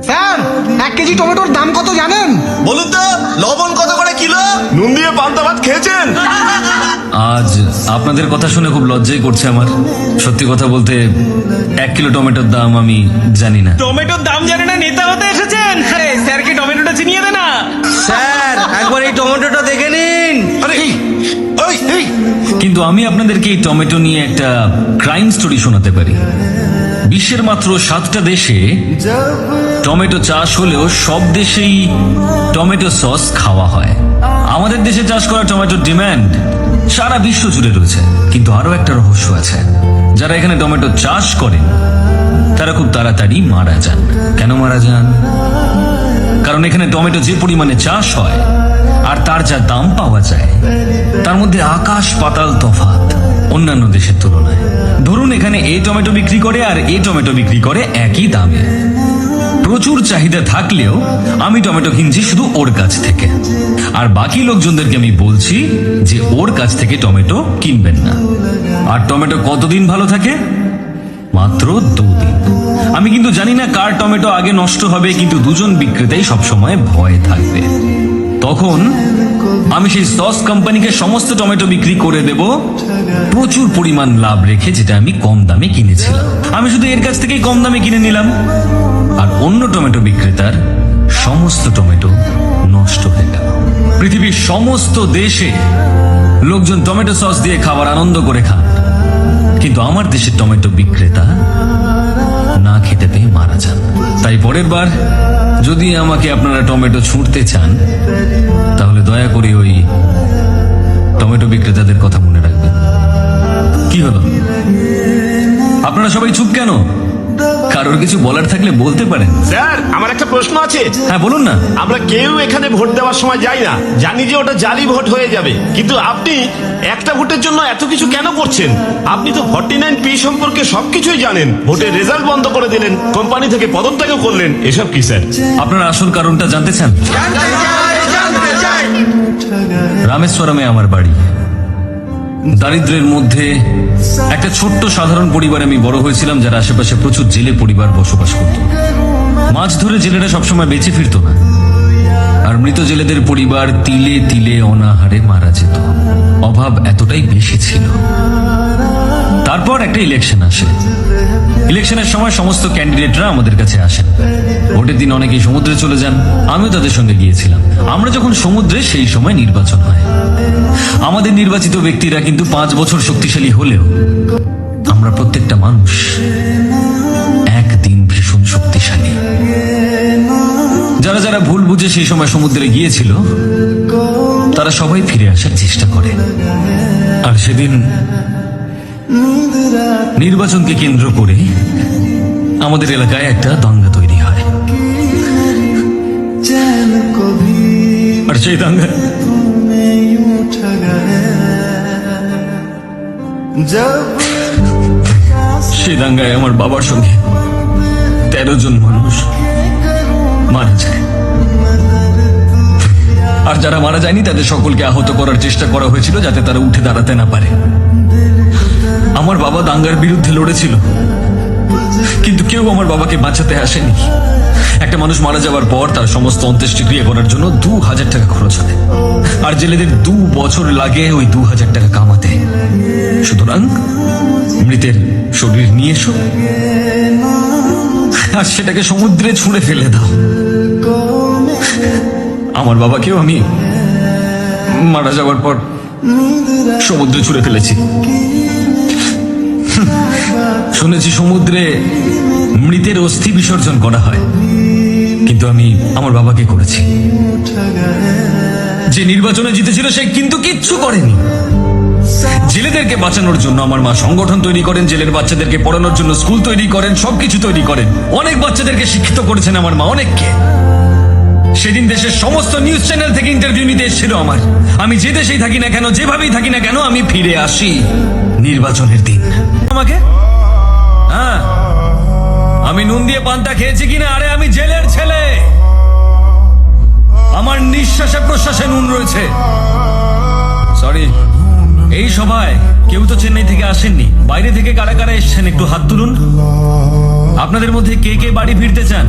Sir 1 KG টমেটোর দাম কত জানেন? বলুন তো, লবণ কত করে কিলো? নুন দিয়ে পান্তা ভাত খেয়েছেন? আজ আপনাদের কথা শুনে খুব লজ্জাই করছে আমার। সত্যি কথা বলতে 1 কিলো টমেটোর দাম আমি জানি না। টমেটোর দাম জানে না, নেতা হতে এসেছেন? আরে স্যারকে টমেটোটা চিনিয়ে দে না। স্যার একবার এই টমেটোটা দেখে নিন। আরে ওই কিন্তু আমি আপনাদেরকে এই টমেটো নিয়ে একটা ক্রাইম স্টোরি শোনাতে পারি। বিশ্বের মাত্র 7টা দেশে টমেটো চাষ হলেও সব দেশেই টমেটো সস খাওয়া হয়। আমাদের দেশে চাষ করা টমেটোর ডিমান্ড সারা বিশ্ব জুড়ে রয়েছে। কিন্তু আরো একটা রহস্য আছে, যারা এখানে টমেটো চাষ করেন তারা খুব তাড়াতাড়ি মারা যান। কেন মারা যান? কারণ এখানে টমেটো যে পরিমাণে চাষ হয় আর তার যা দাম পাওয়া যায় তার মধ্যে আকাশ পাতাল তফাৎ অন্যান্য দেশের তুলনায়। ধরুন এখানে এই টমেটো বিক্রি করে আর এই টমেটো বিক্রি করে একই দামে। প্রচুর চাহিদা থাকলেও আমি টমেটো কিনছি শুধু ওর কাছ থেকে, আর বাকি লোকজনদেরকে আমি বলছি যে ওর কাছ থেকে টমেটো কিনবেন না। আর টমেটো কতদিন ভালো থাকে? মাত্র 2 দিন। আমি কিন্তু জানি না কার টমেটো আগে নষ্ট হবে, কিন্তু দুজন বিক্রেতাই সবসময় ভয়ে থাকবে। তখন আমি সেই সস কোম্পানিকে সমস্ত টমেটো বিক্রি করে দেব প্রচুর পরিমাণ লাভ রেখে, যেটা আমি কম দামে কিনেছিলাম। আমি শুধু এর কাছ থেকেই কম দামে কিনে নিলাম, আর অন্য টমেটো বিক্রেতার সমস্ত টমেটো নষ্ট হয়ে গেল। পৃথিবীর সমস্ত দেশে লোকজন টমেটো সস দিয়ে খাবার আনন্দ করে খান, কিন্তু আমার দেশের টমেটো বিক্রেতা না খেতে পেয়ে মারা যান। তাই পরের বার যদি আমাকে আপনারা টমেটো ছুঁড়তে চান তাহলে দয়া করে ওই টমেটো বিক্রেতাদের কথা মনে রাখবেন। কি হলো, আপনারা সবাই চুপ কেন? কারোর কিছু বলার থাকলে বলতে পারেন। স্যার, আমার একটা প্রশ্ন আছে। হ্যাঁ বলুন না। আমরা কেউ এখানে ভোট দেওয়ার সময় যাই না, জানি যে ওটা জালি ভোট হয়ে যাবে, কিন্তু আপনি একটা ভোটের জন্য এত কিছু কেন করছেন? আপনি তো 49P সম্পর্কে সবকিছুই জানেন। ভোটের রেজাল্ট বন্ধ করে দিলেন, কোম্পানি থেকে পদত্যাগও করলেন। এসব কি স্যার? আপনারা আসল কারণটা জানতে চান? রামেশ্বরমে আমার বাড়ি। দারিদ্র্যের মধ্যে একটা ছোট্ট সাধারণ পরিবারে আমি বড় হয়েছিলাম, যার আশেপাশে প্রচুর জেলে পরিবার বসবাস করত। মাছ ধরে জেলেরা সবসময় বেঁচে ফিরত না, আর মৃত জেলেদের পরিবার তিলে তিলে অনাহারে মারা যেত। অভাব এতটাই বেশি ছিল। তারপর একটা ইলেকশন আসে। ইলেকশনের সময় সমস্ত ক্যান্ডিডেটরা আমাদের কাছে আসেন। ভোটের দিন অনেকেই সমুদ্রে চলে যান, আমিও তাদের সঙ্গে গিয়েছিলাম। আমরা যখন সমুদ্রে, সেই সময় নির্বাচন হয়। আমাদের নির্বাচিত ব্যক্তিরা কিন্তু 5 বছর শক্তিশালী হলেও আমরা প্রত্যেকটা মানুষ একদিন ভীষণ শক্তিশালী। যারা যারা ভুল বুঝে সেই সময় সমুদ্রে গিয়েছিল তারা সবাই ফিরে আসার চেষ্টা করে। আর সেদিন নির্বাচনকে কেন্দ্র করে আমাদের এলাকায় একটা দাঙ্গা তৈরি হয়। আর সেই দাঙ্গা সেই দাঙ্গায় আমার বাবার সঙ্গে 13 জন মানুষ মারা যায়। আর যারা মারা যায়নি তাদের সকলকে আহত করার চেষ্টা করা হয়েছিল, যাতে তারা উঠে দাঁড়াতে না পারে। আমার বাবা দাঙ্গার বিরুদ্ধে লড়েছিল, কিন্তু কেউ আমার বাবাকে বাঁচাতে আসেনি। একটা মানুষ মারা যাওয়ার পর তার সমস্ত অন্ত্যেষ্টিক্রিয়া করার জন্য 2000 টাকা খরচ হয়, আর জেলেদের 2 বছর লাগে ওই 2000 টাকা কামাতে। সুতরাং মৃতের শরীর নিয়ে এসো আর সেটাকে সমুদ্রে ছুঁড়ে ফেলে দাও। আমার বাবাকেও আমি মারা যাওয়ার পর সমুদ্রে ছুঁড়ে ফেলেছি। শুনেছি সমুদ্রে মৃতের অস্থি বিসর্জন করা হয়, কিন্তু আমি আমার বাবাকে করেছি। যে নির্বাচনে জিতেছিল সে কিন্তু কিচ্ছু করেনি। জেলেদেরকে বাঁচানোর জন্য আমার মা সংগঠন তৈরি করেন, জেলের বাচ্চাদেরকে পড়ানোর জন্য স্কুল তৈরি করেন, সবকিছু তৈরি করেন। অনেক বাচ্চাদেরকে শিক্ষিত করেছেন আমার মা, অনেককে। সেদিন দেশের সমস্ত নিউজ চ্যানেল থেকে ইন্টারভিউ নিতে এসেছিল আমার। আমি যে দেশেই থাকি না কেন, যেভাবেই থাকি না কেন, আমি ফিরে আসি নির্বাচনের দিন। আমাকে হ্যাঁ, আমি নুন দিয়ে পান্তা খেয়েছি কিনা? আরে আমি জেলের ছেলে, আমার নিঃশ্বাসে প্রশ্বাসে নুন রয়েছে। সরি, এই সভায় কেউ তো চেন্নাই থেকে আসেননি, বাইরে থেকে কারা কারা এসেছেন একটু হাত তুলুন। আপনাদের মধ্যে কে কে বাড়ি ফিরতে চান?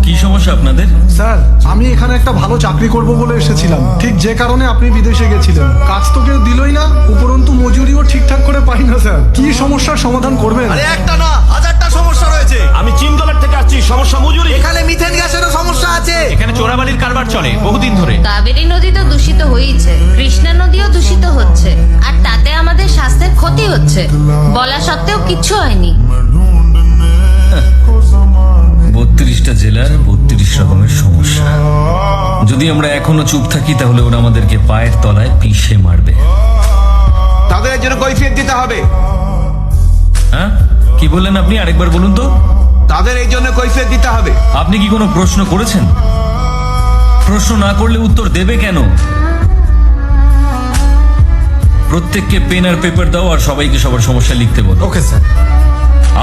কি সমস্যা আপনাদের? স্যার আমি এখানে একটা ভালো চাকরি করব বলে এসেছিলাম, ঠিক যে কারণে আপনি বিদেশে গেছিলেন। কাজ তো কেউ দিলই না, উপরন্তু মজুরিও ঠিকঠাক করে পাই না স্যার। কি সমস্যার সমাধান করবেন? আরে একটা না, হাজারটা সমস্যা রয়েছে। আমি চিনতলার থেকে আসছি, সমস্যা মজুরি। এখানে মিথেন গ্যাসেরও সমস্যা আছে। এখানে চোরাবালির কারবার চলে বহুদিন ধরে। কাবেরী নদী তো দূষিত হয়েছে, কৃষ্ণা নদীও দূষিত হচ্ছে, আর তাতে আমাদের স্বাস্থ্যের ক্ষতি হচ্ছে। বলা সত্ত্বেও কিচ্ছু হয়নি। 32টা জেলার 32 রকমের সমস্যা। যদি আমরা এখনো চুপ থাকি তাহলে ওরা আমাদেরকে পায়ের তলায় পিষে মারবে। তাদের এর জন্য কৈফিয়ত দিতে হবে। হ্যাঁ, কি বললেন আপনি? আরেকবার বলুন তো। তাদের এই জন্য কৈফিয়ত দিতে হবে। আপনি কি কোনো প্রশ্ন করেছেন? প্রশ্ন না করলে উত্তর দেবে কেন? প্রত্যেককে পেন আর পেপার দাও আর সবাইকে সবার সমস্যা লিখতে বলো। Okay sir.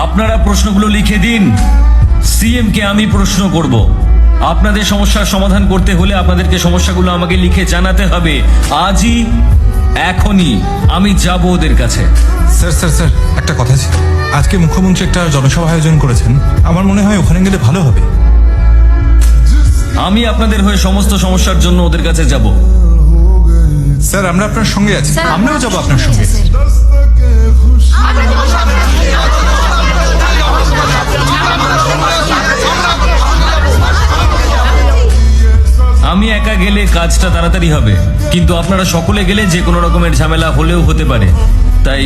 আপনারা প্রশ্নগুলো লিখে দিন। সিএম কে আমি প্রশ্ন করব। আপনাদের সমস্যার সমাধান করতে হলে আপনাদেরকে সমস্যাগুলো আমাকে লিখে জানাতে হবে। আজই, এখনই আমি যাব ওদের কাছে। স্যার স্যার স্যার একটা কথা ছিল। আজকে মুখ্যমন্ত্রী একটা জনসভা আয়োজন করেছেন, আমার মনে হয় ওখানে গেলে ভালো হবে। আমি আপনাদের হয়ে সমস্ত সমস্যার জন্য ওদের কাছে যাব। স্যার আমরা আপনার সঙ্গে আছি, স্যার, আমরাও যাবো আপনার সঙ্গে। আমি একা গেলে কাজটা তাড়াতাড়ি হবে, কিন্তু আপনারা সকলে গেলে যে কোনো রকমের ঝামেলা হলেও হতে পারে। তাই